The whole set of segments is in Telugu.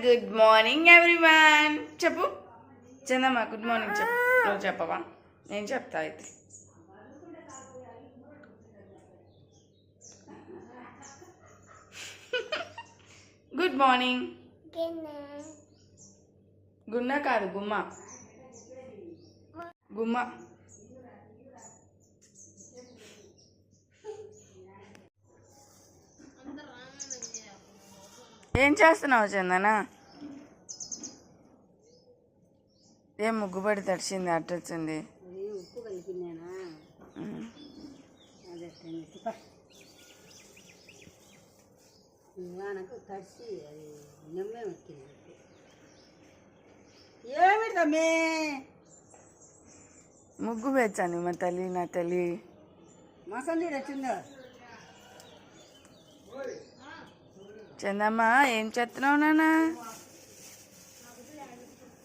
Good morning everyone. చెప్పు చందమ్మ, గుడ్ మార్నింగ్ చెప్పు. నువ్వు చెప్పవా? నేను చెప్తా అయితే. Good morning. గున్న కాదు, గుమ్మ. గుమ్మ. ఏం చేస్తున్నావు చందన? ఏం ముగ్గుబడి తడిచింది, అట్టొచ్చింది. ఉప్పు కలిపినానా? వానకు తడిచి అది నిమ్మే వచ్చింది. ఏమిటి తమ్మి ముగ్గు వేచాను మా తల్లి, నా తల్లి. మసంది వచ్చిందో. చందమ్మ ఏం చేస్తున్నావు నాన్న?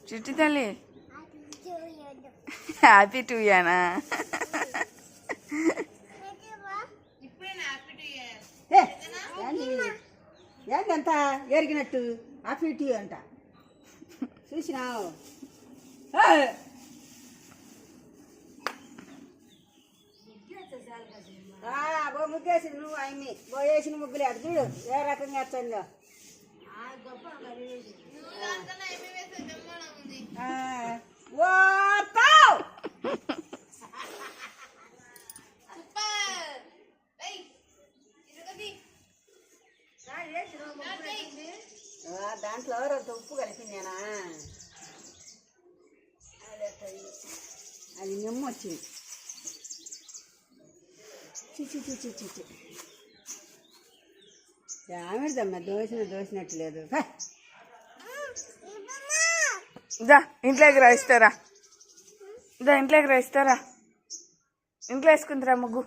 చిట్టి తల్లి హ్యాపీ టూ ఇయర్నా? ఏంటంత ఎరిగినట్టు హ్యాపీ టూ అంట చూసినావు? ముగ్గేసి నువ్వు అన్ని వేసిన ముగ్గులే అటు చూడు ఏ రకంగా వచ్చందో. దాంట్లో ఉప్పు కలిపిందేనా? అది నిమ్మ వచ్చింది. చిచి ఆమెదమ్మా దోసినట్టు లేదు. దా ఇంట్లోకి రాయిస్తారా? దా ఇంట్లోకి రాయిస్తారా? ఇంట్లో వేసుకుంటారా ముగ్గు?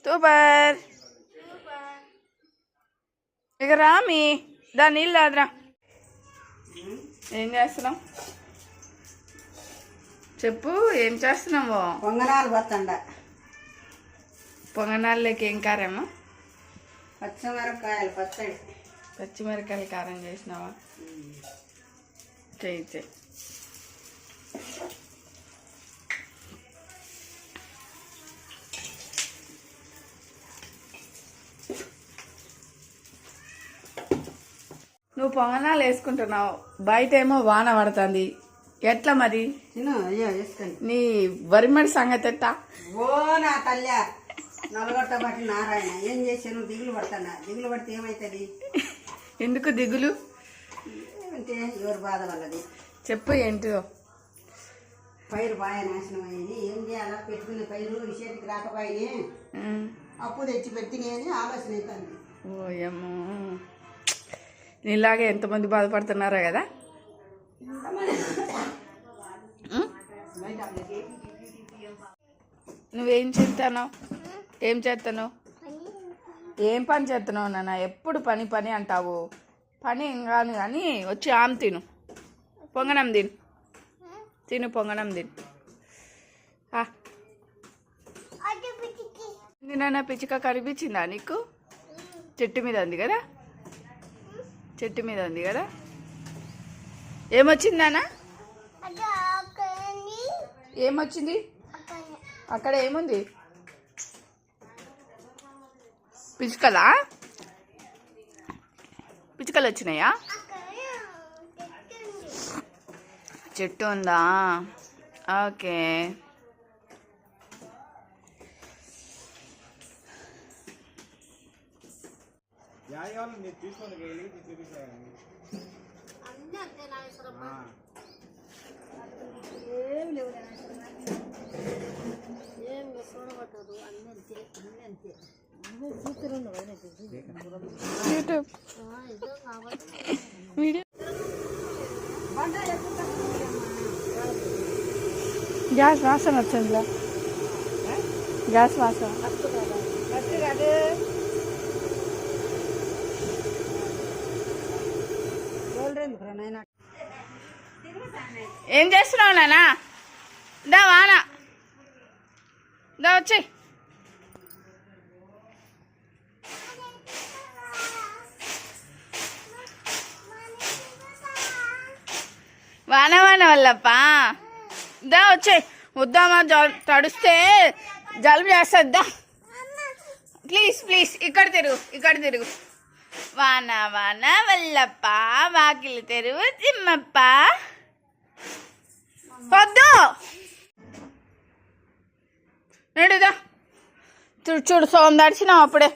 సూపర్. ఇక రామి దా నీళ్ళు రాదురా. ఏం చేస్తున్నావు చెప్పు? ఏం చేస్తున్నావు? పొంగనాలు పోతండ. పొంగనాల్లోకి ఏం కారమా? పచ్చిమిరపకాయలు పచ్చడి. పచ్చిమిరపకాయలు కారం చేసినావా? చేయి. నువ్వు పొంగనాలు వేసుకుంటున్నావు, బయట ఏమో వాన పడుతుంది. ఎట్లా మరి నీ వరిమడి సంగతి ఎట్టా? ఓ నా తల్లి నలగొట్టబట్టి నారాయణ ఏం చేశాను? దిగులు పడతానా? దిగులు పడితే ఏమవుతుంది? ఎందుకు దిగులు? అంటే ఎవరు బాధ వల్లది చెప్పు ఏంటో. పైరు బాగా నాశనం అయింది. ఏం చేయాలా? పెట్టుకునే పైరు విషయానికి రాకపోయి అప్పు తెచ్చి పెట్టినే అని ఆలోచన అవుతుంది. ఓయమ్మో, నీలాగే ఎంతమంది బాధపడుతున్నారో కదా. నువ్వేం చేస్తున్నావు? ఏం చేస్తున్నావు? ఏం పని చేస్తున్నావు నాన్న? ఎప్పుడు పని పని అంటావు. పని ఏం కాదు కానీ వచ్చి ఆమె తిను, పొంగనం తిను పొంగనం తిను. నాన్న పిచ్చిక కనిపించిందా నీకు? చెట్టు మీద ఉంది కదా, చెట్టు మీద ఉంది కదా. ఏమొచ్చిందానా? ఏమొచ్చింది? అక్కడ ఏముంది? పిచ్చుకలు వచ్చినాయా? చెట్టు ఉందా? ఓకే. గ్యాస్ వాసన వచ్చిందిలా, గ్యాస్ వాసన. ఏం చేస్తున్నావు నాన్న? దా వాన దా వచ్చేయ్. వాన వాన వల్లప్ప దా వచ్చే వద్దామా తడుస్తే జలుబు చేస్తుంది దా ప్లీజ్ ప్లీజ్ ఇక్కడ తిరుగు వాన వాన వల్లప్ప వాకిలి తెరువు తిమ్మప్ప వద్దు నడుదా చూడు సోమ దర్శనం అప్పుడే